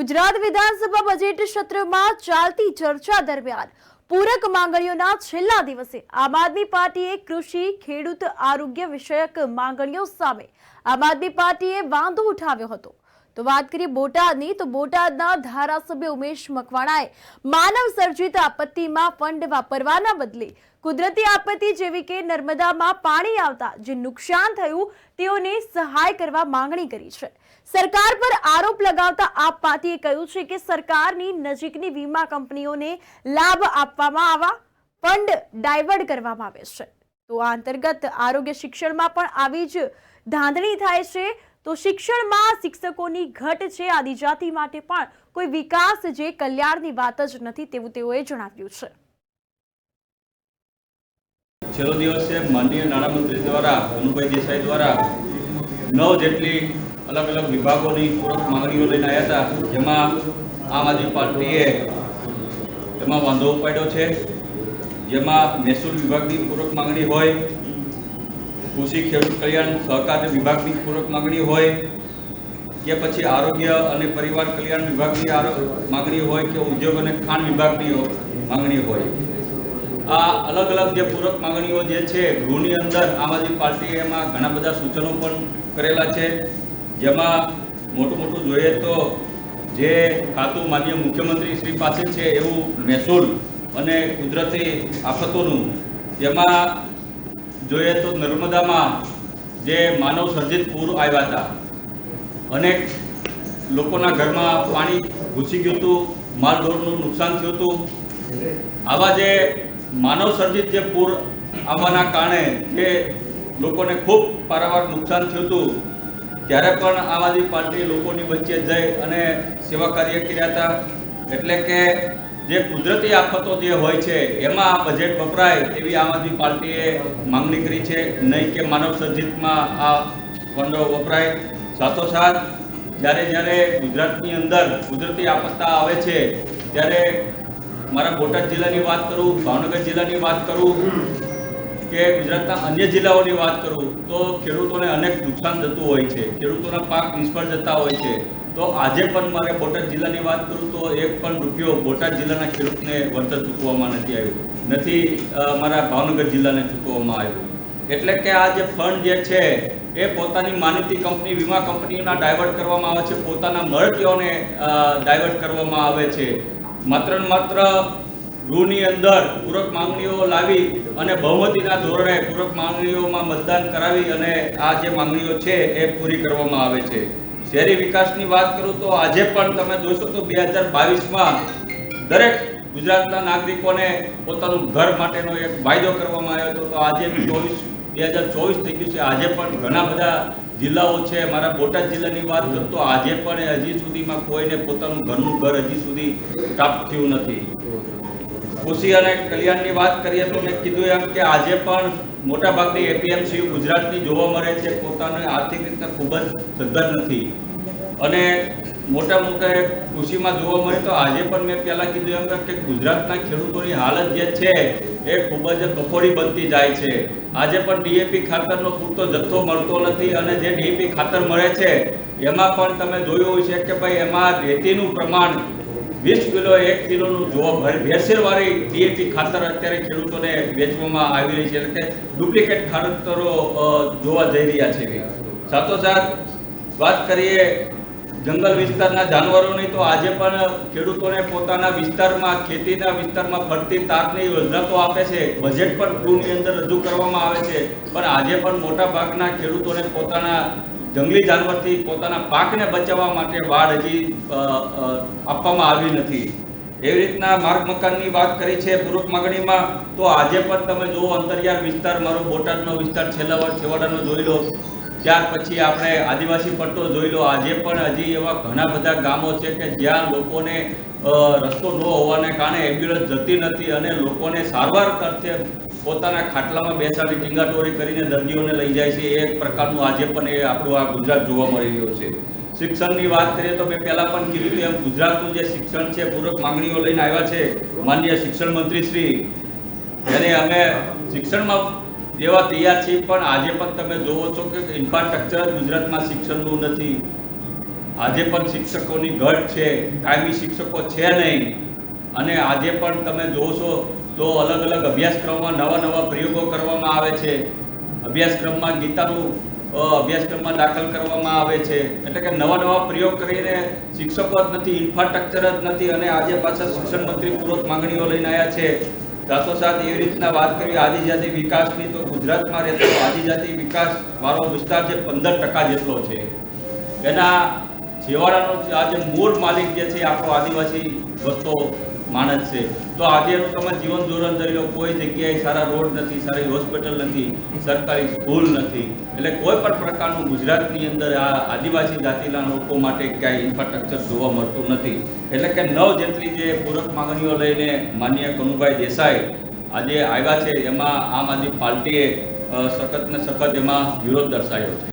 ગુજરાત વિધાનસભા બજેટ સત્રમાં ચાલતી ચર્ચા દરમિયાન પૂરક માંગણીઓના છેલ્લા દિવસે આમ આદમી પાર્ટીએ કૃષિ, ખેડૂત, આરોગ્ય વિષયક માંગણીઓ સામે આમ આદમી પાર્ટીએ વાંધો ઉઠાવ્યો હતો। તો વાત કરીએ બોટાદની, તો બોટાદના ધારાસભ્ય ઉમેશ મકવાણાએ માનવ સર્જિત આપત્તિમાં ફંડ વાપરવાના બદલે કુદરતી આપત્તિ જેવી કે નર્મદામાં પાણી આવતા જે નુકસાન થયું તેઓને સહાય કરવા માંગણી કરી છે। સરકાર પર આરોપ લગાવતા આપ પાર્ટીએ કહ્યું છે કે સરકારની નજીકની વીમા કંપનીઓને લાભ આપવામાં આવા ફંડ ડાયવર્ટ કરવામાં આવે છે। તો આ અંતર્ગત આરોગ્ય શિક્ષણમાં પણ આવી જ ધાંધણી થાય છે। તો શિક્ષણમાં શિક્ષકોની ઘટ છે, આદિજાતિ માટે પણ કોઈ વિકાસ જે કલ્યાણની વાત જ નથી તેવું તેઓએ જણાવ્યું છે। છેલ્લો દિવસ છે માનનીય નાણામંત્રી દ્વારા અનુભાઈ દેસાઈ દ્વારા 9 જેટલી અલગ અલગ વિભાગોની પૂરક માંગણીઓ લઈને આવ્યા હતા, જેમાં આમ આદમી પાર્ટીએ એમાં વાંધો ઉપાડ્યો છે। જેમાં મહેસૂલ વિભાગની પૂરક માંગણી હોય, કૃષિ ખેડૂત કલ્યાણ સહકાર વિભાગની પૂરક માંગણી હોય કે પછી આરોગ્ય અને પરિવાર કલ્યાણ વિભાગની માંગણી હોય કે ઉદ્યોગ અને ખાણ વિભાગની માંગણી હોય। આ અલગ અલગ જે પૂરક માંગણીઓ જે છે ગૃહની અંદર આમ આદમી પાર્ટીએ એમાં ઘણા બધા સૂચનો પણ કરેલા છે। જેમાં મોટું જોઈએ તો જે ખાતું માનનીય મુખ્યમંત્રી શ્રી પાસે છે એવું મહેસૂલ અને કુદરતી આફતોનું, જેમાં જોઈએ તો નર્મદામાં જે માનવ સર્જિત પૂર આવ્યા હતા, અનેક લોકોના ઘરમાં પાણી ઘૂસી ગયું હતું, માલઢોરનું નુકસાન થયું હતું। આવા જે માનવ સર્જિત જે પૂર આવવાના કારણે જે લોકોને ખૂબ પારાવાર નુકસાન થયું હતું, ત્યારે પણ આમ આદમી પાર્ટી લોકોની વચ્ચે જઈ અને સેવા કાર્ય કર્યા હતા। એટલે કે જે કુદરતી આફતો જે હોય છે એમાં આ બજેટ વપરાય એવી આમ આદમી પાર્ટીએ માંગણી કરી છે, નહીં કે માનવ સર્જિતમાં આ ફંડો વપરાય। સાથોસાથ જ્યારે ગુજરાતની અંદર કુદરતી આપત્તા આવે છે ત્યારે મારા બોટાદ જિલ્લાની વાત કરું, ભાવનગર જિલ્લાની વાત કરું કે ગુજરાતના અન્ય જિલ્લાઓની વાત કરું તો ખેડૂતોને અનેક નુકસાન થતું હોય છે, ખેડૂતોના પાક નિષ્ફળ જતા હોય છે। તો આજે પણ મારે બોટાદ જિલ્લાની વાત કરું તો એક પણ રૂપિયો બોટાદ જિલ્લાના ખેડૂતને વળતર ચૂકવવામાં નથી આવ્યું, નથી મારા ભાવનગર જિલ્લાને ચૂકવવામાં આવ્યું। એટલે કે આ જે ફંડ જે છે એ પોતાની માનીતી કંપની, વીમા કંપનીઓના ડાયવર્ટ કરવામાં આવે છે, પોતાના મળતીઓને ડાયવર્ટ કરવામાં આવે છે। માત્ર ને માત્ર ગૃહની અંદર પૂરક માંગણીઓ લાવી અને બહુમતીના ધોરણે પૂરક માંગણીઓમાં મતદાન કરાવી અને આ જે માંગણીઓ છે એ પૂરી કરવામાં આવે છે। શહેરી વિકાસની વાત કરું તો આજે પણ તમે જોશો તો 2022માં દરેક ગુજરાતના નાગરિકોને પોતાનું ઘર માટેનો એક વાયદો કરવામાં આવ્યો હતો। તો આજે 2024 થઈ ગયું છે, આજે પણ ઘણા બધા જિલ્લાઓ છે, મારા બોટાદ જિલ્લાની વાત કરું તો આજે પણ હજી સુધીમાં કોઈને પોતાનું ઘરનું ઘર હજી સુધી પ્રાપ્ત થયું નથી। કૃષિ અને કલ્યાણની વાત કરીએ તો મેં કીધું એમ કે આજે પણ મોટાભાગની એપીએમસીયુ ગુજરાતની જોવા મળે છે, પોતાની આર્થિક રીતે ખૂબ જ સદ્ધર નથી। અને મોટા કૃષિમાં જોવા મળે તો આજે પણ મેં પહેલાં કીધું એમ કે ગુજરાતના ખેડૂતોની હાલત જે છે એ ખૂબ જ કફોડી બનતી જાય છે। આજે પણ ડીએપી ખાતરનો પૂરતો જથ્થો મળતો નથી અને જે ડીએપી ખાતર મળે છે એમાં પણ તમે જોયું હોય છે કે ભાઈ એમાં રેતીનું પ્રમાણ 20 કિલો 1 કિલોનું જોવા ભેળસેળવાળી ડીએપી ખાતર અત્યારે ખેડૂતોને વેચવામાં આવી રહી છે, એટલે કે ડુપ્લિકેટ ખાતરો જોવા જઈ રહ્યા છે। સાથોસાથ વાત કરીએ જંગલ વિસ્તારના જાનવરોની તો આજે પણ ખેડૂતોને પોતાના વિસ્તારમાં, ખેતીના વિસ્તારમાં ફરતી તાકની યોજના તો આપે છે, બજેટ પણ ગૃહની અંદર રજૂ કરવામાં આવે છે, પણ આજે પણ મોટા ભાગના ખેડૂતોને પોતાના જંગલી જાનવરથી પોતાના પાકને બચાવવા માટે વાડ હજી આપવામાં આવી નથી। એવી રીતના માર્ગ મકાનની વાત કરી છે પૂરક માંગણીમાં, તો આજે પણ તમે જુઓ અંતરિયાળ વિસ્તાર, મારો બોટાદનો વિસ્તાર છેવાડાનો જોઈ લો, ત્યાર પછી આપણે આદિવાસી પટ્ટો જોઈ લો, આજે પણ હજી એવા ઘણા બધા ગામો છે કે જ્યાં લોકોને રસ્તો ન હોવાને કારણે એમ્બ્યુલન્સ જતી નથી અને લોકોને સારવાર કરતે પોતાના ખાટલામાં બેસાડી ટીંગાટોરી કરીને દર્દીઓને લઈ જાય છે। એ પ્રકારનું આજે પણ એ આપણું આ ગુજરાત જોવા મળી રહ્યું છે। શિક્ષણની વાત કરીએ તો મેં પહેલાં પણ કીધું કે એમ ગુજરાતનું જે શિક્ષણ છે પૂરક માંગણીઓ લઈને આવ્યા છે માનનીય શિક્ષણ મંત્રી શ્રી, એને અમે શિક્ષણમાં દેવા તૈયાર છીએ, પણ આજે પણ તમે જોવો છો કે ઇન્ફ્રાસ્ટ્રક્ચર ગુજરાતમાં શિક્ષણનું નથી। આજે પણ શિક્ષકોની ઘટ છે, કાયમી શિક્ષકો છે નહીં. અને આજે પણ તમે જોશો તો અલગ અલગ અભ્યાસક્રમમાં નવા પ્રયોગો કરવામાં આવે છે. અભ્યાસક્રમમાં ગીતાનું અભ્યાસક્રમમાં દાખલ કરવામાં આવે છે. એટલે કે નવા પ્રયોગ કરીને શિક્ષકો જ નથી, ઇન્ફ્રાસ્ટ્રક્ચર જ નથી. અને આજે પાછા શિક્ષણ મંત્રી પૂરક માંગણીઓ લઈને આવ્યા છે. સાથોસાથ એવી રીતના વાત કરી આદિજાતિ વિકાસની, તો ગુજરાતમાં રહેતો આદિજાતિ વિકાસ વાળો વિસ્તાર જે 15% જેટલો છે, એના છેવાડાનો આજે મૂળ માલિક જે છે આપણો આદિવાસી વસતો માણસ છે. તો આજે એનું તમે જીવન ધોરણ ધરી લો, કોઈ જગ્યાએ સારા રોડ નથી, સારી હોસ્પિટલ નથી, સરકારી સ્કૂલ નથી. એટલે કોઈ પણ પ્રકારનું ગુજરાતની અંદર આ આદિવાસી જાતિના લોકો માટે ક્યાંય ઇન્ફ્રાસ્ટ્રક્ચર જોવા મળતું નથી. એટલે કે 9 જેટલી જે પૂરક માંગણીઓ લઈને માનનીય કનુભાઈ દેસાઈ આજે આવ્યા છે, એમાં આમ આદમી પાર્ટીએ સખત ને સખત એમાં વિરોધ દર્શાવ્યો છે.